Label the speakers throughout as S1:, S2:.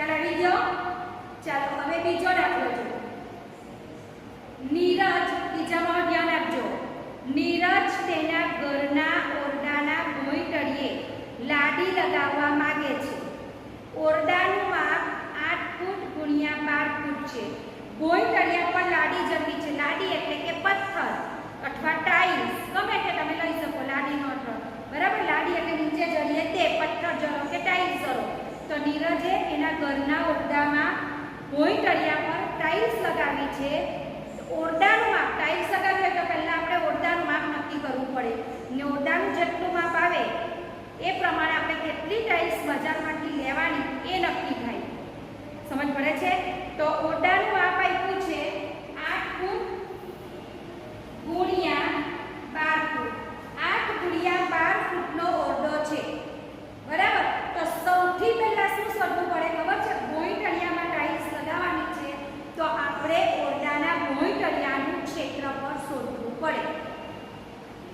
S1: ખ્યાલ આવી ગયો? ચાલો હવે બીજો દાખલો જુઓ. નીરજ, બીજામાં ધ્યાન આપજો. નીરજ તેના ઘરના ઓરડાના ભોંયતળિયે લાદી લગાવવા માંગે છે. ઓરડાનું માપ 8 ફૂટ ગુણ્યા 12 ફૂટ છે. ભોંયતળિયા પર લાદી જમી છે. લાદી એટલે કે પથ્થર અથવા ટાઇલ્સ, ગમે તે તમે લઈ શકો લાદીનો અર્થ. બરાબર, લાદી એટલે નીચે જડીએ તે પથ્થર જરો કે ટાઇલ્સ જરો. તો નીરજે એના ઘરના ઓરડામાં ભોંયતળિયા પર ટાઇલ્સ લગાવી છે. ઓરડાનું માપ, ટાઇલ્સ લગાવી હોય તો પહેલા આપણે ઓરડાનું માપ નક્કી કરવું પડે ને ઓરડાનું જેટલું માપ આવે એ પ્રમાણે આપણે કેટલી ટાઇલ્સ બજારમાંથી લેવાની એ નક્કી થાય. સમજ પડે છે? તો ઓરડાનું માપ આપ્યું છે 8 ફૂટ ગુણ્યા 12 ફૂટ. 8 ગુણ્યા 12 ફૂટનો ઓરડો છે. બરાબર, તો સૌથી પહેલા શું શોધવું પડે ખબર છે? ભોંયતળિયામાં ટાઇલ્સ લગાવવાની છે તો આપણે ઓરડાના ભોંયતળિયાનું ક્ષેત્રફળ શોધવું પડે.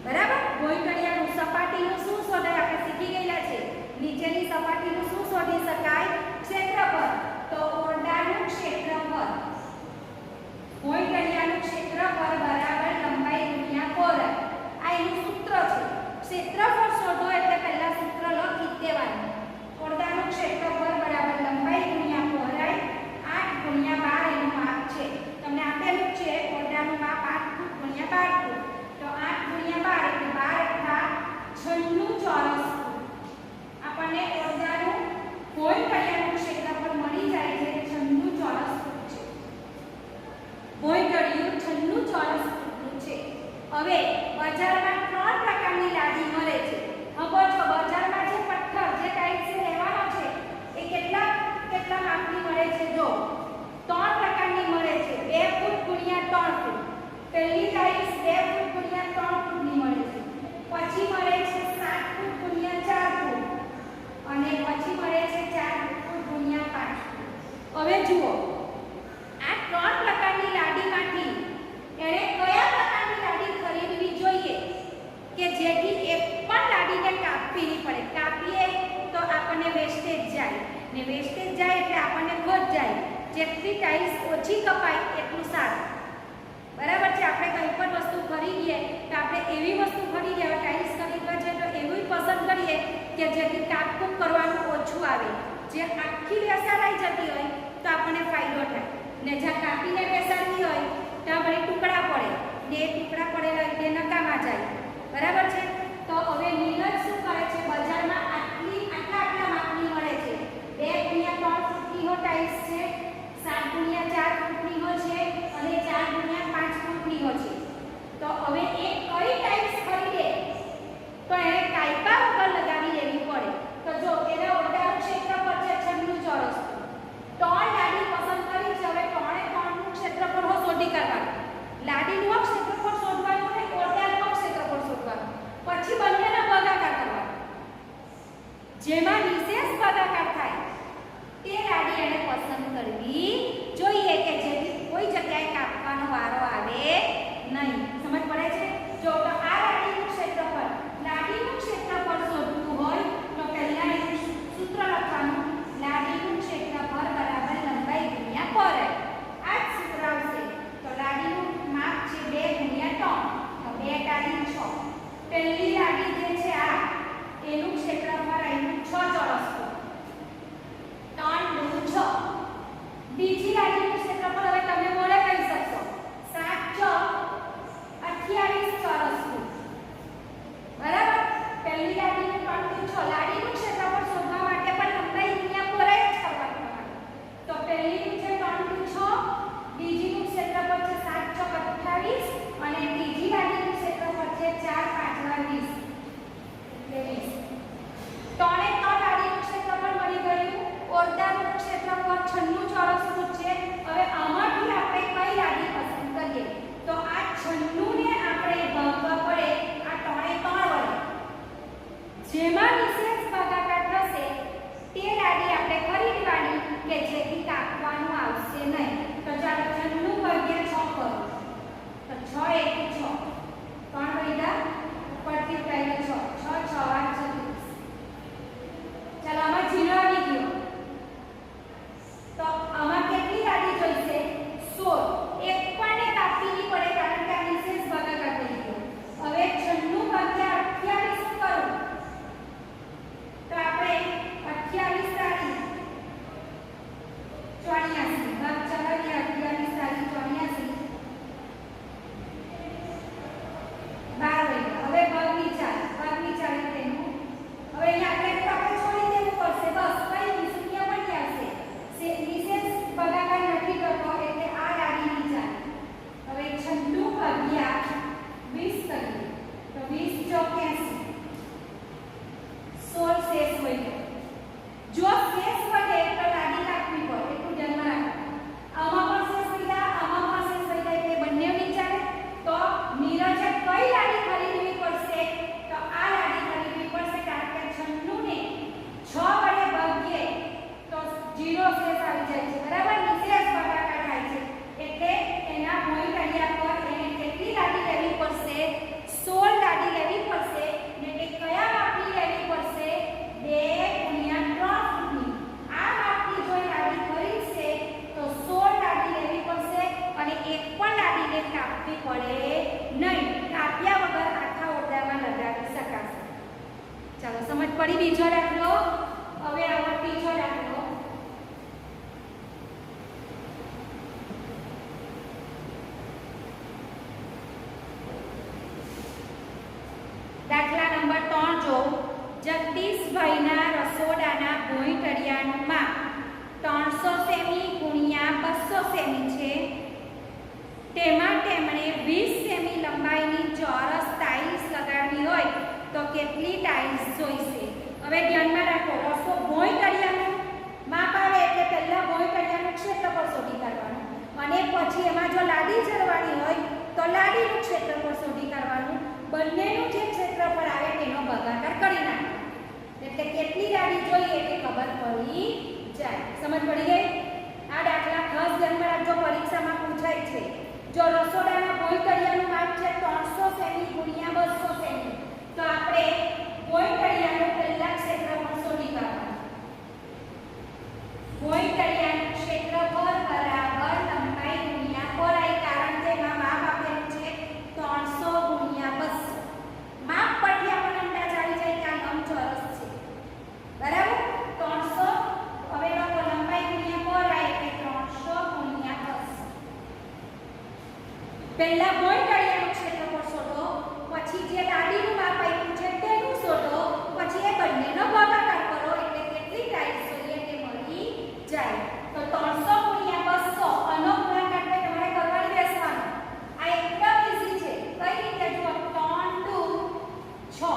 S1: બરાબર, ભોંયતળિયાનું સપાટીનું શું શોધાય? આપણે શીખી ગયેલા છે. નીચેની સપાટીનું શું શોધી શકાય? ક્ષેત્રફળ. તો ઓરડાનું ક્ષેત્રફળ, ભોંયતળિયાનું ક્ષેત્રફળ બરાબર લંબાઈ ગુણ્યા પહોળાઈ. આ એનું સૂત્ર છે. ક્ષેત્રફળ શોધો એટલે પહેલા સૂત્ર લખી દેવાનું. ઓરડાનું ક્ષેત્રફળ બરાબર લંબાઈ ગુણ્યા પહોળાઈ 8 ગુણ્યા 12 એનું માપ છે. તમને આપેલું છે ઓરડાનું માપ 8 ફૂટ ગુણ્યા 12 ફૂટ. તો 8 ગુણ્યા 12 એટલે 12 × 96 ચોરસ ફૂટ. આપણને ઓરડાનું ભોંયતળિયાનું ક્ષેત્રફળ મળી જાય છે 96 ચોરસ ફૂટ છે. ભોંયતળિયું 96 ચોરસ ફૂટનું છે. હવે બજારમાં 3 પ્રકારની લાદી મળે છે. હવે જો બજારમાં જે પથ્થર જે ટાઇલ્સ લેવાનો છે એ કેટલા માપની મળે છે? જો 3 પ્રકારની મળે છે. 2 ફૂટ ગુણ્યા 3 ફૂટ. પહેલી ટાઇલ્સ 2 ફૂટ ગુણ્યા 3 ફૂટની મળે છે. પછી મળે છે 7 ફૂટ ગુણ્યા 4 ફૂટ અને પછી મળે છે 4 ફૂટ ગુણ્યા 5 ફૂટ. હવે જુઓ, આ 3 પ્રકારની લાદીમાંથી એણે કયા પ્રકારની લાદી ખરીદવી જોઈએ કે જેથી એક પણ લાદીને કાપવી નહીં પડે. કાપીએ તો આપણને વેસ્ટેજ જાય ને વેસ્ટેજ જાય એટલે આપણને ખર્ચ જાય. જેટલી ટાઇલ્સ ઓછી કપાય એટલું સારું. બરાબર છે? આપણે કંઈ પણ વસ્તુ ખરીદીએ તો આપણે એવી વસ્તુ ખરીદીએ, હવે ટાઇલ્સ ખરીદવા છે તો એવી પસંદ કરીએ કે જેથી કાપકૂપ કરવાનું ઓછું આવે. જે આખી બેસાડાઈ જતી હોય તો આપણને ફાયદો થાય ને જ્યાં કાપીને બેસાડતી હોય ત્યાં વળી ટુકડા પડે ને એ ટુકડા પડેલા એટલે નકામા જાય. બરાબર છે? તો હવે નીરજ શું કરે છે? બજારમાં આટલા માપની મળે છે. 2 ગુણ્યા 3 ફૂટની હો ટાઇલ્સ છે, 7 ગુણ્યા 4 ફૂટની હો છે અને 4 ગુણ્યા 5 ફૂટની હો છે. તો હવે એ કઈ ટાઇલ્સ ખરીદે તો એને કાયપા વગર લગાવી દેવી પડે. તો જો એના ઓરડાનું ક્ષેત્રફળ છે 96 ચોરસ ફૂટ. 3 લાદી પસંદ કરી છે. હવે 3નું ક્ષેત્રફળ શોધી કાઢવાનું. લાદીનું ક્ષેત્રફળ શોધવાનું અને ઓરડાનું ક્ષેત્રફળ શોધવાનું. પછી બંનેના ભાગાકાર કરવાનો. જેમાં વિશેષ ભાગાકાર થાય તે લાદી એને પસંદ કરવી જોઈએ કે જેથી કોઈ જગ્યાએ કાપવાનો વારો આવે નહીં. સમજ પડે છે? જો તો આ લાદીનું ક્ષેત્રફળ શોધવું હોય તો પહેલા એનું સૂત્ર લખવાનું. લાદીનું ક્ષેત્રફળ બરાબર લંબાઈ ગુણ્યા પહોળાઈ. આ જ સૂત્ર આવશે. તો લાદીનું માપ છે 2 ગુણ્યા 3. તો 2 × 6. પહેલી લાદી જે છે આ એનું ક્ષેત્રફળ આવ્યું 6 ચોરસ ફૂટ. 3 × 6. બીજી લાદીનું ક્ષેત્રફળ હવે તમે મોડે કહી શકશો. 7 × 28 ચોરસ ફૂટ. બરાબર? પહેલી લાદીનું 3 × 6. લાદીનું ક્ષેત્રફળ શોધવા માટે પણ લંબાઈ ગુણ્યા પહોળાઈ જ કરવાનું. તો પહેલીનું છે 3 × 6, બીજીનું ક્ષેત્રફળ છે 7 × 28 અને ત્રીજી લાદીનું ક્ષેત્રફળ છે 4 × 5 = 20. એટલે 20. 3 લાદીનું ક્ષેત્રફળ મળી ગયું. ઓરડાનું ક્ષેત્રફળ 96 ચોરસ ફૂટ છે નિશેષ આવી જાય છે બરાબર નિશેષ ભાગાકાર થાય છે એટલે એના ભોંય તળિયા પર એને કેટલી લાડી લેવી પડશે 16 લાડી લેવી પડશે ને એ કયા માપની લેવી પડશે 2 × 3 ફૂટની આ માપની જો લાડી ખરીદશે તો 16 લાડી લેવી પડશે અને એક પણ લાડીને કાપવી પડે નહીં કાપ્યા વગર આખા ઓરડામાં લગાવી શકાશે ચાલો સમજ પડી બીજો દાખલો હવે આવો ત્રીજો દાખલો દાખલા નંબર 3 જો જગદીશભાઈના રસોડાના ભોંય તળિયાનું માપ 300 સેમી × 200 સેમી છે તેમાં તેમણે 20 સેમી લંબાઈની ચોરસ ટાઇલ્સ લગાડવી હોય તો કેટલી ટાઇલ્સ જોઈશે હવે ધ્યાનમાં રાખો ભોંય તળિયાનું માપ આવે એટલે પહેલા ભોંય તળિયાનું ક્ષેત્રફળ શોધી કાઢવાનું અને પછી એમાં જો લાડી જરવાની હોય તો લાડીનું ક્ષેત્રફળ શોધી કાઢવાનું બંનેનું જે ક્ષેત્રફળ આવે તેનો ભાગાકાર કરી નાખવાનો એટલે કેટલી લાડી જોઈએ તે ખબર પડી જાય સમજ પડી ગઈ આ દાખલા ખાસ ધ્યાનમાં રાખજો પરીક્ષામાં પૂછાય છે જો રસોડાના ભોંય તળિયાનું માપ છે 300 સેમી × 200 સેમી તો આપણે ભોંય તળિયાનું પહેલા ક્ષેત્રફળ શોધી કાઢવાનું ભોંય તળિયાનું ક્ષેત્રફળ બરાબર લંબાઈ ગુણ્યા પહોળાઈ કારણ કે એમાં માપ આપેલું છે 300 × 200 માપ પરથી આપણને અંદાજ આવી જાય કે આ લંબચોરસ છે બરાબર 300 હવે લખો લંબાઈ ગુણ્યા પહોળાઈ એટલે 300 × 200 પહેલા ભોંય તળિયાનું ક્ષેત્રફળ શોધો પછી જે લાડીનું માપ આપ્યું છે તેનું શોધો પછી એ બંનેનો ભાગાકાર કરો એટલે કેટલી ટાઇલ્સ જોઈએ તે મળી જાય તો 300 × 200 આનો ગુણાકાર તમારે કરવાની બેસવાનો આ એકદમ ઈઝી છે કઈ રીતે જુઓ 3 2 6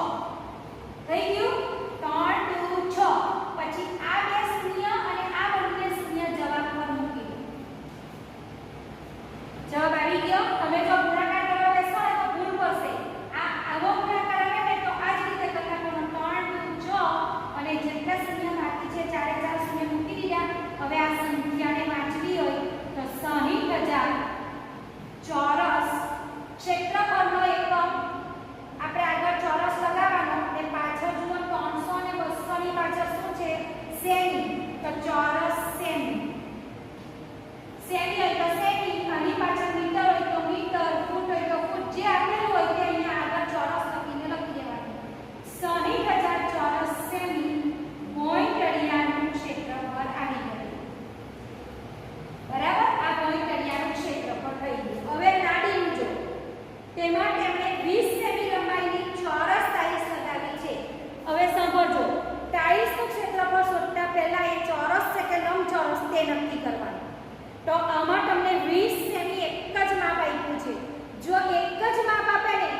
S1: થઈ ગયું 3 2 6 પછી આ બે શૂન્ય અને આ બંને શૂન્ય જવાબ પર મૂકી દો જવાબ આવી ગયો તમે જો ગુણાકાર કરવા બેસો તો ભૂલ પડશે આવો ગુણાકાર આવે ને તો આ જ રીતે કરવાનો 3 2 6 અને જેટલા શૂન્ય બાકી છે ચારે ચાર શૂન્ય મૂકી દીધા હવે આ સંખ્યાને વાંચવી હોય તો 60000 ચોરસ ક્ષેત્રફળનો એકમ આપણે આગળ ચોરસ લગાવવાનો ને પાછળ જુઓ 300 અને 200 ની પાછળ શું છે સેમી તો ચોરસ સેમી સેમી હોય તો સેમી આની પાછળ મીટર હોય તો મીટર ફૂટ હોય તો ફૂટ જે આપેલું હોય તે અહીંયા આગળ ચોરસ લખી દેવાનું 60000 ચોરસ સેમી ભોંય તળિયાનું ક્ષેત્રફળ આવી ગયું બરાબર આ ભોંય તળિયાનું ક્ષેત્રફળ થઈ ગયું હવે લાડીનું જો તેમાં તેમણે 20 સેમી લંબાઈની ચોરસ ટાઇલ્સ લગાવી છે હવે સાંભળજો ટાઇલ્સનું ક્ષેત્રફળ શોધતા પહેલા એ ચોરસ છે કે લંબચોરસ તે નક્કી કરવાનું તો આમાં તમને 20 સેમી એક જ માપ આપ્યું છે જો એક જ માપ આપે ને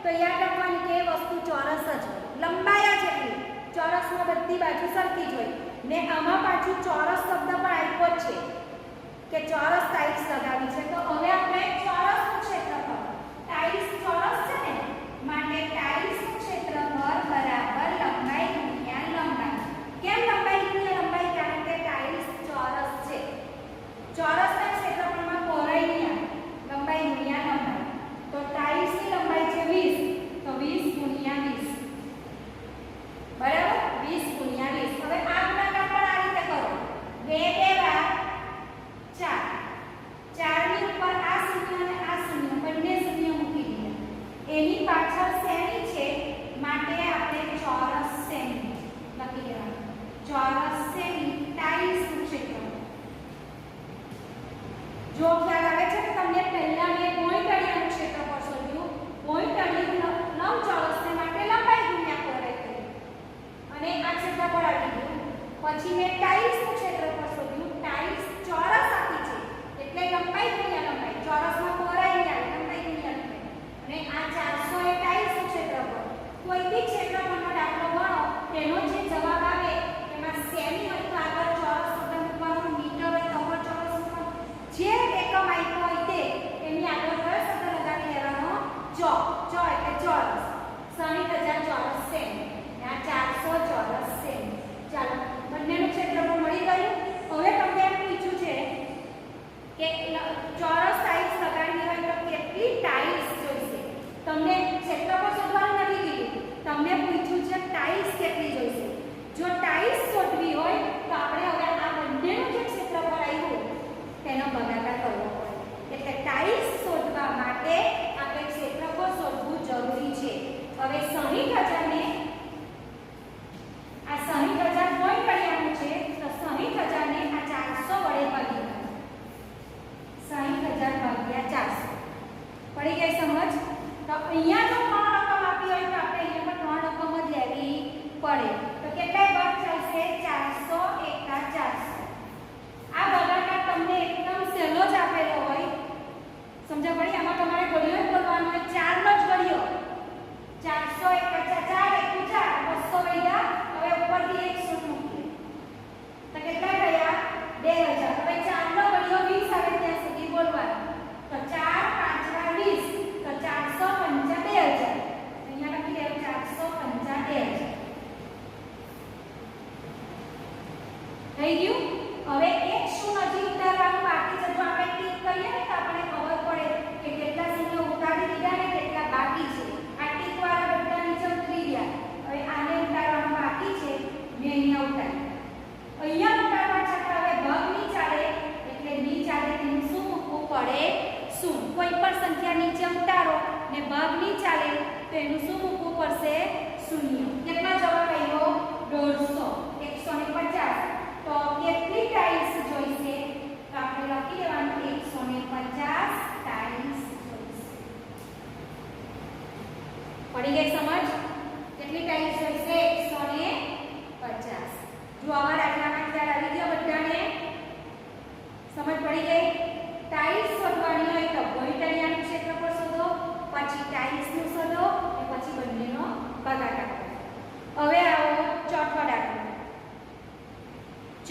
S1: તો યાદ રાખવાની કે વસ્તુ ચોરસ જ હોય લંબાઈ જ એટલી ચોરસમાં બધી બાજુ સરખી જ હોય ને આમાં પાછું ચોરસ શબ્દ પણ આપ્યો છે કે ચોરસ ટાઇલ્સ લગાવી છે તો હવે આપણે ચોરસનું ક્ષેત્રફળ ટાઇલ્સ ચોરસ છે ને માટે ટાઇલ્સનું ક્ષેત્રફળ બરાબર લંબાઈ ગુણ્યા લંબાઈ કેમ લંબાઈ ગુણ્યા લંબાઈ કારણ કે ટાઇલ્સ ચોરસ છે ચોરસના ક્ષેત્રફળમાં પહોળાઈ નહીં આવે લંબાઈ ગુણ્યા લંબાઈ તો ટાઇલ્સની લંબાઈ છે 20 તો 20 ગુણ્યા 20 બરાબર 20 ગુણ્યા 20 હવે આ ગુણાકાર પણ આ રીતે કરો 2 2 વાર 4 4 ની ઉપર આ શૂન્ય અને આ શૂન્ય બંને શૂન્ય મૂકી દીધા એની પાછળ સેમી છે માટે આપણે ચોરસ સેમી લખી દેવાનું ચોરસ સેમી ટાઇલ્સનું ક્ષેત્રફળ જો ખ્યાલ આવે છે કે તમને પહેલા મેં ભોંય તળિયાનું ક્ષેત્રફળ શોધ્યું ભોંય તળિયું લંબચોરસને માટે લંબાઈ ગુણ્યા પહોળાઈ કરી અને આ ક્ષેત્રફળ આવી ગયું પછી મેં ટાઇલ્સનું ક્ષેત્રફળ શોધ્યું ટાઇલ્સ ચોરસ આપી છે એટલે લંબાઈ ગુણ્યા લંબાઈ ચોરસમાં પહોળાઈ નહીં આવે લંબાઈ ગુણ્યા લંબાઈ અને આ 400 એ ટાઇલ્સનું ક્ષેત્રફળ કોઈ બી ક્ષેત્રફળનો દાખલો ગણો તેનો જે જવાબ આવે એમાં સેમી હોય તો આગળ ચોરસ શબ્દ મૂકવાનો મીટર હોય તો આગળ ચોરસ મૂકવાનો જે એકમ આપ્યો હોય તે એની આગળ કયો શબ્દ લગાવી દેવાનો ચો એટલે ચોરસ 60000 ચોરસ સેમી આ 400 ચોરસ સેમી ચાલો બંનેનું ક્ષેત્રફળ મળી ગયું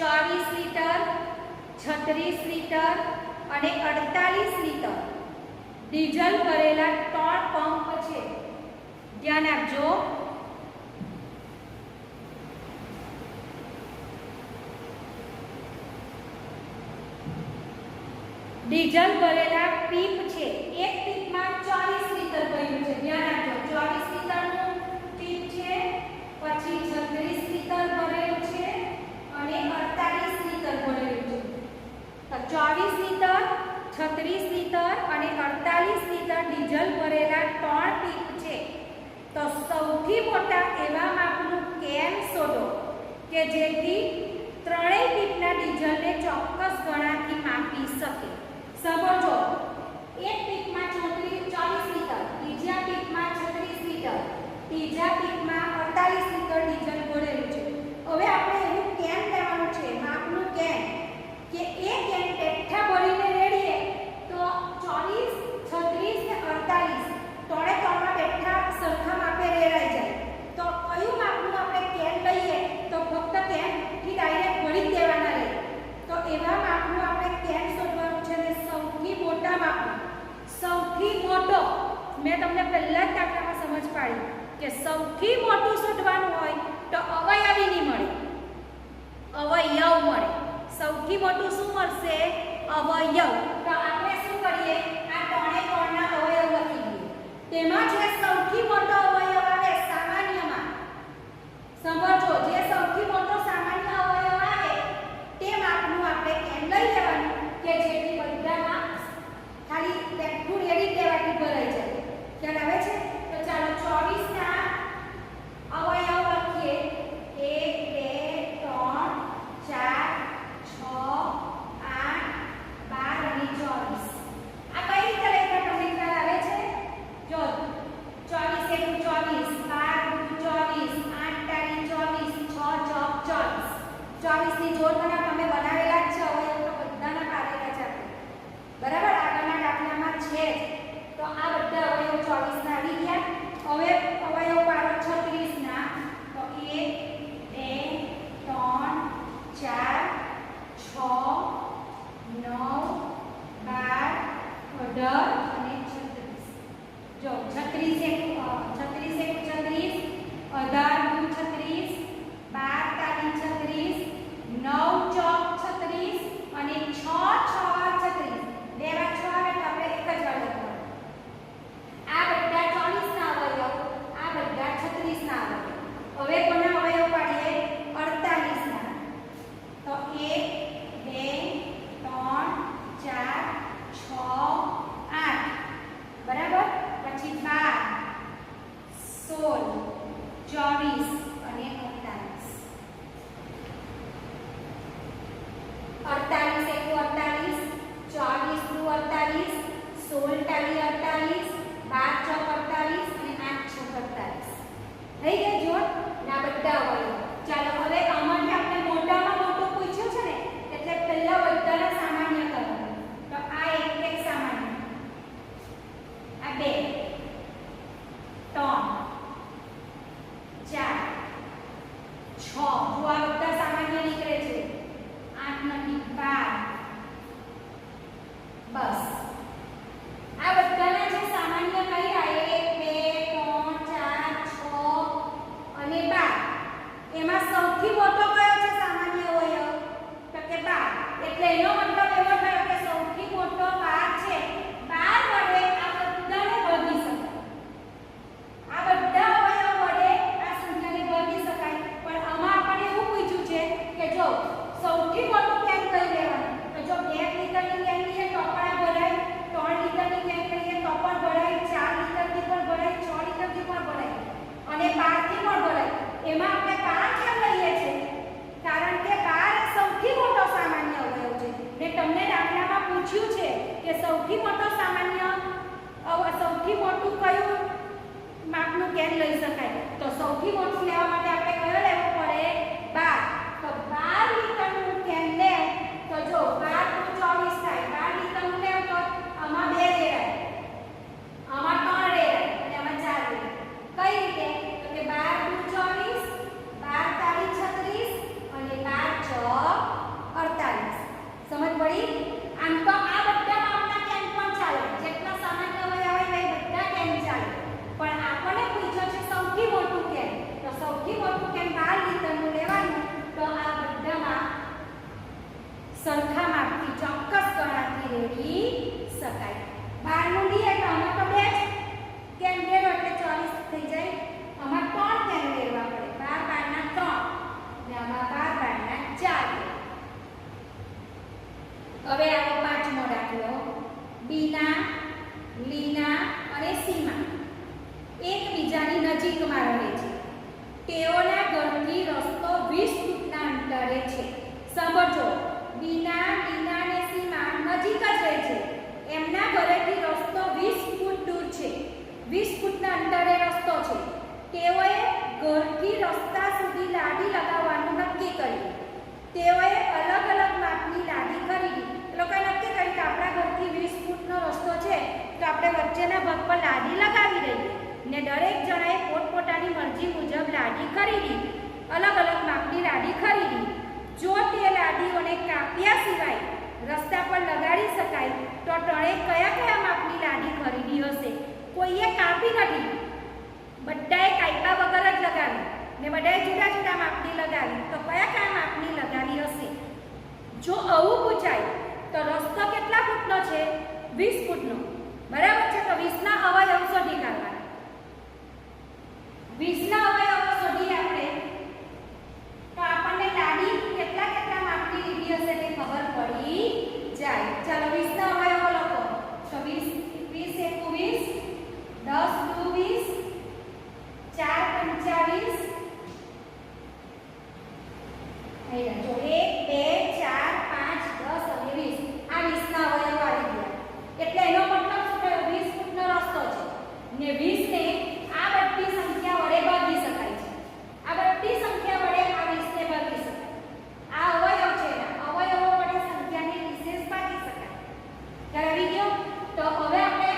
S1: 24 લીટર, 36 લીટર અને 48 લીટર ડીઝલ ભરેલા 3 પંપ છે. ધ્યાન આપજો. ડીઝલ ભરેલા પીપ છે. એક પીપમાં 24 લીટર ભર્યું છે. ધ્યાન આપજો. 24 લીટરનું પીપ છે, પછી 36 લીટર ભરેલું છે અને 48 લીટર ભરેલું છે. તો 24 લીટર, 36 લીટર અને 48 લીટર ડીઝલ ભરેલા 3 પીપ છે. તો સૌથી મોટા એવા માપનું કેન શોધો કે જેથી ત્રણેય પીપના ડીઝલને ચોક્કસ ગણાથી માપી શકે. સમજો, એક પીપમાં 24 લીટર, બીજા પીપમાં 36 લીટર, ત્રીજા પીપમાં 48 લીટર ડીઝલ ભરેલું છે. હવે આપણે એવું કેન લેવાનું છે, માપનું કેન, કે એ કેન પેઠા ભરીને રેડીએ તો 24, 36 ને 48 ત્રણે ત્રણના પેઠા સરખા માપે રેડાઈ જાય. તો કયું માપનું આપણે કેન લઈએ તો ફક્ત કેનથી ડાયરેક્ટ ભરી જ દેવાના રહે. તો એવા માપનું આપણે કેન શોધવાનું છે ને સૌથી મોટા માપનું. સૌથી મોટો મેં તમને પહેલા જ દાખલામાં સમજ પાડી કે સૌથી મોટું શોધવાનું હોય તો અવયવી નહીં મળે, અવયવ મળે. સૌથી મોટું શું મળશે? અવયવ. તો આપણે શું કરીએ? આ ત્રણે ત્રણના અવયવ લખી દઈએ. તેમાં જે સૌથી મોટો અવયવ આવે સામાન્યમાં, સમજો, જે સૌથી મોટો સામાન્ય અવયવ આવે તે માપનું આપણે કેન લઈ લેવાનું કે જેથી બધામાં ખાલી પેઠું રેડી દેવાથી ભરાઈ જાય. ખ્યાલ આવે છે? તો ચાલો 24 ના અવયવ લખીએ. 1, 2, 3, 4, 6, 8, 12 અને 24. આ કઈ રીતે લખ્યા તમને ખ્યાલ આવે છે? જો 24 × 24, 12 × 24, 8 × 24, 6 × 24 ની જોડ તમે બનાવેલા જ છે. અવયવ તો બધાના પાડેલા છે બરાબર. આગળના દાખલામાં છે તો આ બધા અવયવ 24 ના આવી ગયા. હવે અવયવ પાડો 36 ના. તો 1, 2, 3, 4, 6, 9, 12, 18 અને 36. જો 36 એક 36, 18 × 36, 12 × 36, 9 × 36 અને 6 × 36. બે વાર 6 આવે તો આપણે એક જ વાર લખવાનું. આ બધા 24 ના અવયવ, આ બધા 36 ના અવયવ. હવે કોના અવયવ પાડીએ? 48 ના. તો 1, 2, 3, 4, 6, 8 બરાબર. પછી 12, 16, 24 અને 48. 48 એક 48, 24 દુ 48, 16 ટાલી 48, 12 ચોક 48 અને 8 છક 48. થઈ ગયા જોડ ના બધા અવયવ. ચાલો હવે આમાંથી આપણે મોટામાં મોટું પૂછ્યું છે ને એટલે પહેલા બધાના સામાન્ય કરવાનું. તો આ એક સામાન્ય, આ 2, 3, 4, 6. જો આ બધા સામાન્ય નીકળે છે. 8 નથી, 12. બસ આ બધાના જે સામાન્ય કર્યા 1, 2, 3, 4, 6 અને 12. એમાં સૌથી મોટો કયો છે સામાન્ય અવયવ? તો કે 12. એટલે એનો મતલબ એવો થયો કે સૌથી મોટો 12 છે. 12 વડે આ બધાને ભાગી શકાય. આ બધા અવયવ વડે આ સંખ્યાને ભાગી શકાય. પણ આમાં આપણે એવું પૂછ્યું છે કે જો સૌથી મોટું કેન કઈ લેવાનું. તો જો 2 લીટરની કેન લઈએ તો પણ ભરાય, 3 લીટરની કેન લઈએ તો પણ ભરાય, 4 લીટરની પણ ભરાય, 6 લીટરની પણ ભરાય અને 12 થી પણ ભરાય. એમાં આપણે 12 કેમ લઈએ છીએ? કારણ કે 12 એ સૌથી મોટો સામાન્ય અવયવ છે. મેં તમને દાખલામાં પૂછ્યું છે કે સૌથી મોટો સામાન્ય સૌથી મોટું કયું માપનું કેન લઈ શકાય. તો સૌથી મોટું લેવા માટે આપણે કયો લેવો પડે? 12. તો 12 લીટરનું કેન લે તો જો 12 × 24 થાય. 12 લીટરનું લે તો આમાં 2 રેડાય, આમાં 3 રેડાય અને આમાં 4 રેડાય. કઈ રીતે? તો કે 12 × 24, 12 તારી 36 અને 12 ચોક પડી? આમ તો આ બધા માપના કેન પણ ચાલે, જેટલા સામાન્ય અવયવ હોય એ બધા કેન ચાલે, પણ આપણને પૂછ્યો છે સૌથી મોટું કેન, તો સૌથી મોટું કેન 12 લીટરનું લેવાનું. તો આ બધામાં સરખા માપથી ચોક્કસ ગણાથી રેડી શકાય. 12 નું લઈએ તો આમાં તો 2 જ કેન લેવો એટલે 24 થઈ જાય. આમાં 3 કેન લેવા પડે, 12 12 ના 3 ને આમાં 12 12 ના 4. હવે આવો પાંચમો દાખલો. બીના, લીના અને સીમા એકબીજાની નજીકમાં રહે છે. તેઓના ઘરથી રસ્તો 20 ફૂટના અંતરે છે. સાંભળજો, બીના, લીના અને સીમા નજીક જ રહે છે. એમના ઘરેથી રસ્તો 20 ફૂટ દૂર છે. 20 ફૂટના અંતરે રસ્તો છે. તેઓએ ઘરથી રસ્તા સુધી લાદી લગાવવાનું નક્કી કર્યું. તેઓએ અલગ અલગ માપની લાદી ખરીદી. એ લોકોએ નક્કી કર્યું કે આપણા ઘરથી 20 ફૂટનો રસ્તો છે તો આપણે વચ્ચેના ભાગ પર લાદી લગાવી દઈએ. ને દરેક જણાએ પોતપોતાની મરજી મુજબ લાદી ખરીદી. અલગ અલગ માપની લાદી ખરીદી. જો તે લાદીઓને કાપ્યા સિવાય રસ્તા પર લગાડી શકાય તો તણે કયા કયા માપની લાદી ખરીદી હશે? કોઈએ કાપી નથી, બધાએ કાપ્યા વગર જ લગાવી ને બધાએ જુદા જુદા માપની લગાવી. તો કયા કયા માપની લગાવી હશે? જો આવું પૂછાય તો રસ્તો કેટલા ફૂટનો છે? 20 ફૂટનો. બરાબર છે. તો 20 ના અવયવ શોધી કાઢવાના. 20 ના અવયવો શોધીએ આપણે તો આપણને લાદી કેટલા કેટલા માપની લીધી હશે તે ખબર પડી જાય. ચાલો 20 ના અવયવો લખો. તો 20 20 એકુ 20, 10 દુ 20, 4 પંચા 20. અહીંયા જો 1 2 4 5 10 અને 20. આ 20 ના અવયવો આવી ગયા. એટલે એનો મતલબ શું થયો? 20 ફૂટનો રસ્તો છે ને 20 ને આ બધી સંખ્યા વડે ભાગી શકાય છે. આ બધી સંખ્યા વડે આ 20 ને ભાગી શકાય. આ અવયવ છે, અવયવો વડે સંખ્યાને વિશેષ ભાગી શકાય. ખ્યાલ આવી ગયો? તો હવે આપણે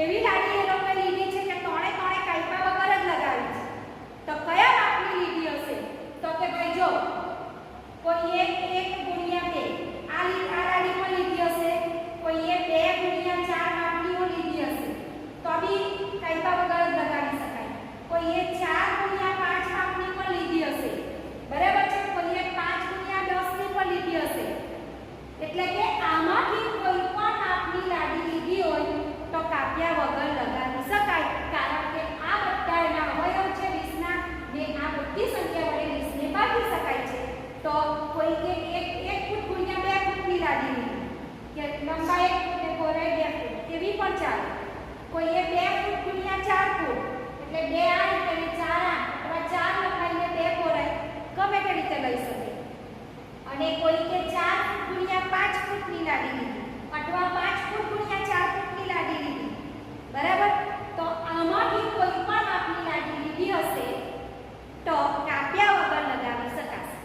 S1: એવી લાદી એ લોકોએ લીધી છે કે ત્રણે ત્રણે કાપ્યા વગર જ લગાવી છે. તો કયા માપની લીધી હશે? તો કે ભાઈ જો કોઈ 1 ગુણ્યા 2 આ લાદી પણ લીધી હશે. કોઈએ 2 ગુણ્યા 4 માપનીઓ લીધી હશે તો બી કાપ્યા વગર જ લગાવી શકાય. કોઈએ 4 ગુણ્યા 5 માપની પણ લીધી હશે. બરાબર છે. કોઈએ 5 ગુણ્યા 10 ની પણ લીધી હશે. એટલે કે આમાંથી કોઈ પણ માપની લાદી લીધી હોય તો કાપ્યા વગર લગાવી શકાય. કારણ કે આ બધા એના અવયવ છે 20 ના ને આ બધી સંખ્યા વડે 20 ને ભાગી શકાય છે. તો કોઈ કે 1 ફૂટ ગુણ્યા 2 ફૂટની લાદી લીધી કે લંબાઈ 1 ફૂટ ને પહોળાઈ 2 ફૂટ એવી પણ ચાલે. કોઈએ 2 ફૂટ ગુણ્યા 4 ફૂટ એટલે 2 આ રીતે અને 4 આ. હવે 4 લખાઈને 2 પહોળાઈ ગમે તે રીતે લઈ શકે. અને કોઈ કે 4 ફૂટ ગુણ્યા 5 ફૂટની લાદી લીધી અથવા 5 ફૂટ ગુણ્યા 4 ફૂટની લાદી લીધી. બરાબર? તો આમાંથી કોઈ પણ માપની લાદી લીધી હશે તો કાપ્યા વગર લગાવી શકાશે.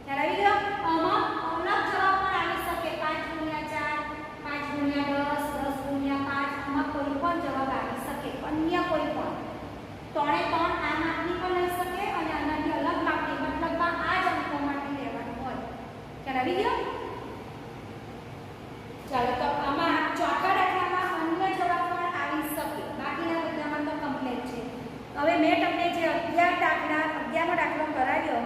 S1: ખ્યાલ આવી ગયો? આમાં અલગ જવાબ પણ આવી શકે. 5 ગુણ્યા 4, 5 ગુણ્યા 10, 10 ગુણ્યા 5. આમાં કોઈ પણ જવાબ આવી શકે. અન્ય કોઈ પણ ત્રણે ત્રણ આ માપની પણ લઈ શકે અને આનાથી અલગ માપની, મતલબ આ જ અંકોમાંથી લેવાનું હોય. ખ્યાલ આવી ગયો? ચાલો તો આમાં ચોથા દાખલામાં અન્ય જવાબ પણ આવી શકે. બાકીના બધામાં તો કમ્પ્લીટ છે. હવે મેં તમને જે 11નો દાખલો કરાવ્યો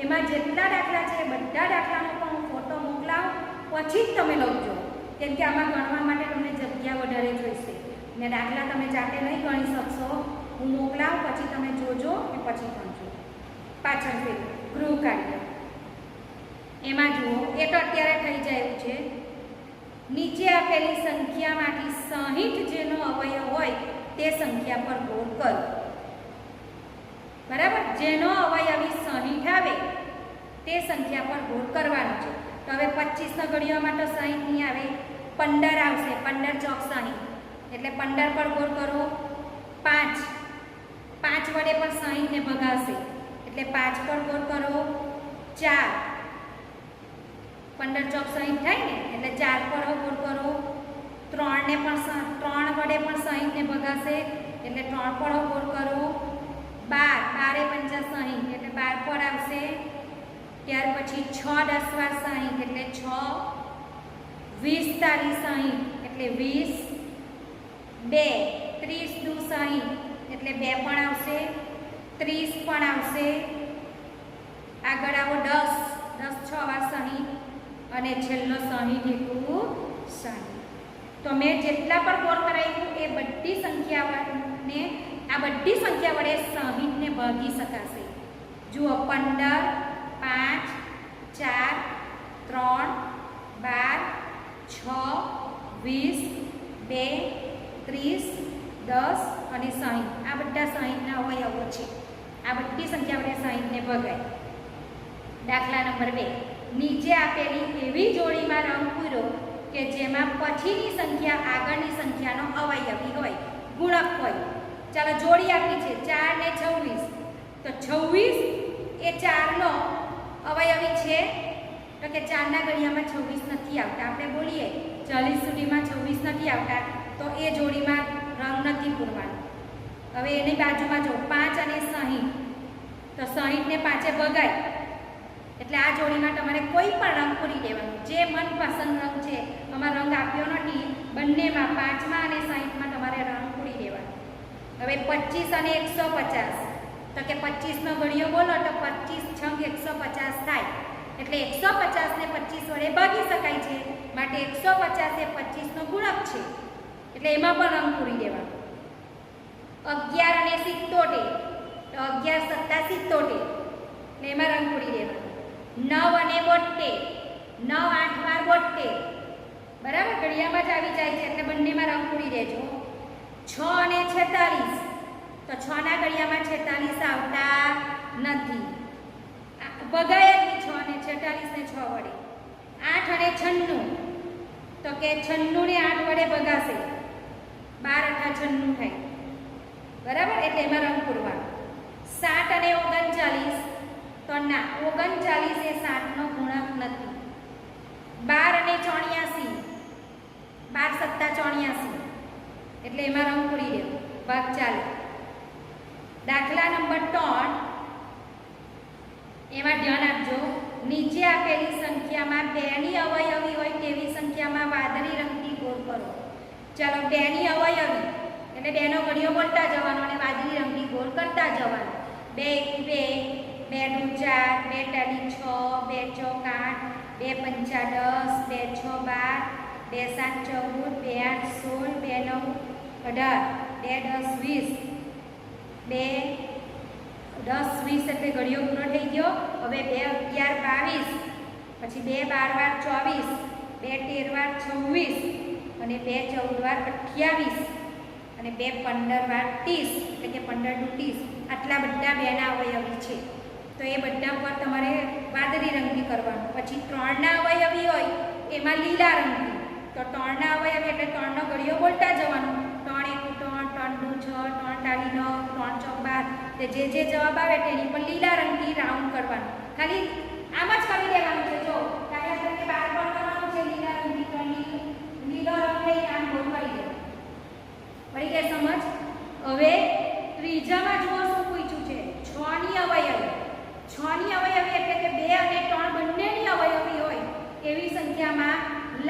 S1: એમાં જેટલા દાખલા છે બધા દાખલાનો પણ હું ફોટો મોકલાવું પછી જ તમે લખજો. કેમ કે આમાં ગણવા માટે તમને જગ્યા વધારે જોઈશે ને દાખલા તમે જાતે નહીં ગણી શકશો. હું મોકલાવું પછી તમે જોજો કે પછી ગણજો. પાછળથી ગૃહ કાર્ય એમાં જુઓ, એ તો અત્યારે થઈ જાય એવું છે. નીચે આપેલી સંખ્યામાંથી 60 જેનો અવયવ હોય તે સંખ્યા પર ગોળ કરો. બરાબર? જેનો અવયવી 60 આવે તે સંખ્યા પર ગોળ કરવાનો છે. તો હવે 25 ના ઘડિયામાં તો 60 નહીં આવે, 15 આવશે. 15 ચોક 60 એટલે 15 પર ગોળ કરો. 5 વડે પણ 60 ને ભગાશે એટલે 5 પર ગોળ કરો. 4 15 ચોક 60 થાય ને એટલે 4 પર ગોળ કરો. 3 ને પણ 3 વડે પણ 60 ને ભગાશે એટલે 3 પર ગોળ કરો. 12 પંચા 60 એટલે 12 પર આવશે. ત્યાર પછી 6 10 વાર 60 એટલે 6 તારી 60 એટલે 20, 2 30 દુ 60 એટલે 2 પણ આવશે, 30 પણ આવશે, આગળ આવો 10, 10 6 વાર 60 અને છેલ્લો 60 એકું 60. તો મેં જેટલા પણ બોર કરાવ્યું એ બધી સંખ્યાને આ બધી સંખ્યા વડે 60 ને ભાગી શકાશે. જુઓ 15, 5, 4, 3, 12, 6, 20, 2, 30, 10 અને 60. આ બધા 60ના અવયવો છે. આ બધી સંખ્યા વડે 60 ને ભગાય. દાખલા નંબર 2, નીચે આપેલી એવી જોડીમાં રંગ પૂરો કે જેમાં પછીની સંખ્યા આગળની સંખ્યાનો અવયવી હોય, ગુણક હોય. ચાલો જોડી આપી છે 4 ને 26, તો 26 એ 4નો અવયવી છે, તો કે 4ના ઘડિયામાં 26 નથી આવતા. આપણે બોલીએ 40 સુધીમાં 26 નથી આવતા, તો એ જોડીમાં રંગ નથી પૂરવાનો. હવે એની બાજુમાં જો 5 અને 60, તો 60 ને 5એ ભગાય એટલે આ જોડીમાં તમારે કોઈ પણ રંગ પૂરી દેવાનો, જે મનપસંદ રંગ છે. આમાં રંગ આપ્યો નથી, બંનેમાં 5માં અને 60માં તમારે રંગ પૂરી દેવાનો. હવે 25 અને 150, તો કે 25નો ઘડિયો બોલો તો 25 છંગ 150 થાય એટલે 150 ને 25 વડે ભાગી શકાય છે, માટે 150 એ 25નો ગુણક છે એટલે એમાં પણ રંગ પૂરી દેવાનો. 11 અને 77, તો 11 સત્તા 77 એટલે એમાં રંગ પૂરી દેવાનો. 9 અને 72, 9 8 વાર 72, બરાબર ઘડિયામાં જ આવી જાય છે એટલે બંનેમાં રંગ પૂરી દેજો. 6 અને 46, તો 6ના ઘડિયામાં 46 આવતા નથી, ભગાય જ નહીં 6 અને 46 ને 6 વડે. 8 અને 96, તો કે 96 ને 8 વડે ભગાશે, 12 × 96 થાય, બરાબર એટલે એમાં રંગ પૂરવાનો. 7 અને 39, તો ના 39 એ 7નો ગુણક નથી. 12 અને 84, 12 સત્તા 84 એટલે એમાં રંગ પૂરી દેવો, ભાગ ચાલે. દાખલા નંબર 3, એમાં ધ્યાન આપજો. નીચે આપેલી સંખ્યામાં 2ની અવયવી હોય તેવી સંખ્યામાં વાદળી રંગથી ગોળ કરો. ચાલો 2ની અવયવી એટલે 2નો ઘડિયો બોલતા જવાનો અને વાદળી રંગથી ગોળ કરતા જવાનો. 2 1 2, 2 2 4, 2 તાલી 6, 2 ચોક 8, 2 પંચા 10, 2 6 12, 2 7 14, 2 8 16, 2 9 18, 2 10 20, 2 10 20 એટલે ઘડિયો પૂરો થઈ ગયો. હવે 2 11 22, પછી 2 12 વાર 24, 2 13 વાર 26 અને 2 14 વાર 28 અને 2 15 વાર 30 એટલે કે 15 × 30. આટલા બધા 2ના અવયવી છે, તો એ બધા પર તમારે વાદળી રંગથી કરવાનું. પછી 3ના અવયવી હોય એમાં લીલા રંગથી, તો 3ના અવયવી એટલે 3નો ઘડિયો બોલતા જવાનું. 3 1 3, 3 2 6, 3 તાલી 9, 3 ચોક 12, તે જે જવાબ આવે તેની પર લીલા રંગથી રાઉન્ડ કરવાનું. ખાલી આમ જ કરી દેવાનું છે. જો દાખલા તરીકે 12 પણ કરવાનું છે, લીલા રંગથી લીલો રંગ લઈ આમ ગોળ કરી દેવાનું. પડી ગઈ સમજ? હવે ત્રીજામાં જુઓ શું પૂછ્યું છે, 6ની અવયવી. 6ની અવયવી એટલે કે 2 અને 3 બંનેની અવયવી હોય એવી સંખ્યામાં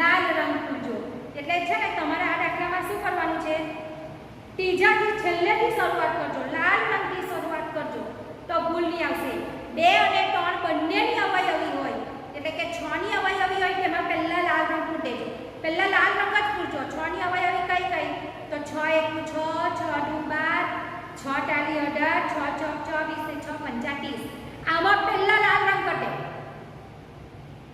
S1: લાલ રંગ પૂરજો. એટલે છે ને તમારે આ દાખલામાં શું કરવાનું છે, ત્રીજાથી છેલ્લેથી શરૂઆત કરજો, લાલ રંગથી શરૂઆત કરજો તો ભૂલ નહીં આવશે. 2 અને 3 બંનેની અવયવી હોય એટલે કે 6ની અવયવી હોય તેમાં પહેલા લાલ રંગ પૂરજો. પહેલા લાલ રંગ જ પૂરજો. 6ની અવયવી કઈ કઈ, તો 6 1 6, 6 2 12, 6 તાલી 18, 6 ચોક 24 ને 6 પંચા 30. આમાં પહેલા લાલ રંગ કટે,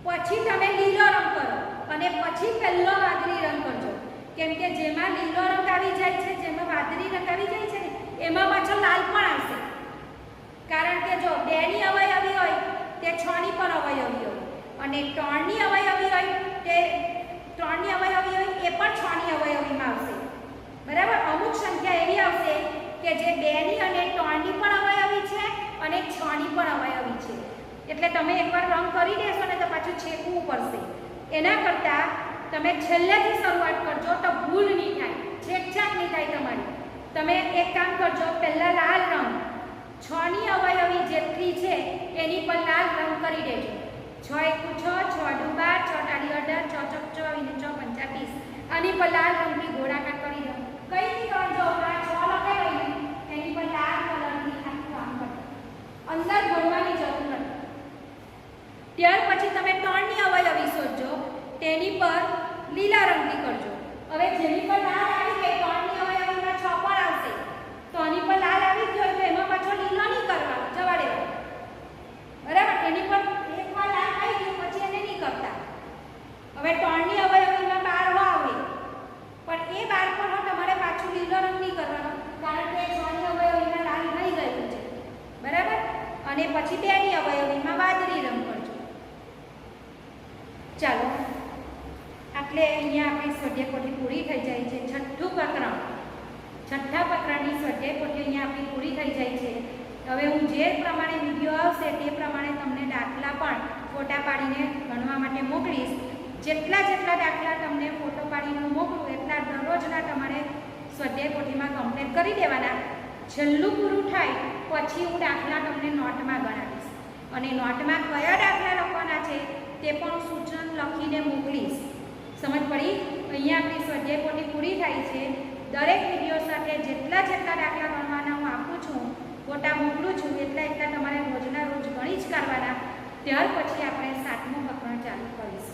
S1: પછી તમે લીલો રંગ કરો અને પછી પહેલો વાદળી રંગ કરજો. કેમ કે જેમાં લીલો રંગ આવી જાય છે, જેમાં વાદળી રંગ આવી જાય છે ને એમાં પાછો લાલ પણ આવશે. કારણ કે જો 2ની અવયવી હોય તે 6ની પણ અવયવી હોય અને 3ની અવયવી હોય તે 3ની અવયવી હોય એ પણ 6ની અવયવીમાં આવશે. બરાબર? અમુક સંખ્યા એવી આવશે કે જે 2ની અને 3ની પણ અવયવી છે અને 6ની પણ અવયવી છે. એટલે તમે એકવાર રંગ કરી દેશો ને તો પાછું છેકવું પડશે. એના કરતાં તમે છેલ્લેથી શરૂઆત કરજો તો ભૂલ નહીં થાય, છેકછાક નહીં થાય તમારી. તમે એક કામ કરજો, પહેલાં લાલ રંગ 6ની અવયવી જેટલી છે એની પર લાલ રંગ કરી દેજો. 6 1 6, 6 2 12, 6 તાલી 18, 6 ચોક 24 ને 6 પંચા 30. આની પર લાલ રંગથી ગોળાકાર કરી દો. કઈથી કરજો? આ 6 લખાય હોય ને એની પર લાલ કલરથી આખું કામ કરજો. અંદર દોરવાની જરૂર નથી. ત્યાર પછી તમે 3 ની અવયવી શોધજો, તેની પર લીલા રંગથી કરજો. હવે જેની પર લાલ આવી ગઈ 3 ની અવયવીમાં 6 પર આવશે, તો આની પર લાલ આવી ગયો તો એમાં પાછો લીલો નહીં કરવાનો, જવા દેવાનો. બરાબર? એની પર એકવાર લાલ આવી ગઈ પછી એને નહીં કરતા. હવે 3 ની અવયવીમાં 12 આવે પણ એ 12 પર તમારે પાછું લીલો રંગ નહીં કરવાનો, કારણ કે 6 ની અવયવીમાં લાલ થઈ ગયું છે. બરાબર? અને પછી 2 ની અવયવીમાં વાદળી રંગ કરજો. ચાલો, એટલે અહીંયા આપણી સ્વાધ્યાય પોથી પૂરી થઈ જાય છે. છઠ્ઠું પ્રકરણ, છઠ્ઠા પ્રકરણની સ્વાધ્યાય પોથી અહીંયા આપણી પૂરી થઈ જાય છે. હવે હું જે પ્રમાણે વિડીયો આવશે તે પ્રમાણે તમને દાખલા પણ ફોટા પાડીને ગણવા માટે મોકલીશ. જેટલા દાખલા તમને ફોટો પાડીને મોકલું એટલા દરરોજના તમારે સ્વાધ્યાય પોથીમાં કમ્પ્લીટ કરી દેવાના. છેલ્લું પૂરું થાય પછી હું દાખલા તમને નોટમાં ગણાવીશ અને નોટમાં કયા દાખલા લખવાના છે તે પણ સૂચન લખીને મોકલીશ. સમજ પડી? અહીંયા આપણી સ્વાધ્યાય પોથી પૂરી થાય છે. દરેક વિડીયો સાથે જેટલા દાખલા ગણવાના હું આપું છું, ફોટા મોકલું છું, એટલા તમારે રોજના રોજ ગણી જ કરવાના. ત્યાર પછી આપણે 7મું પ્રકરણ ચાલુ કરીશું.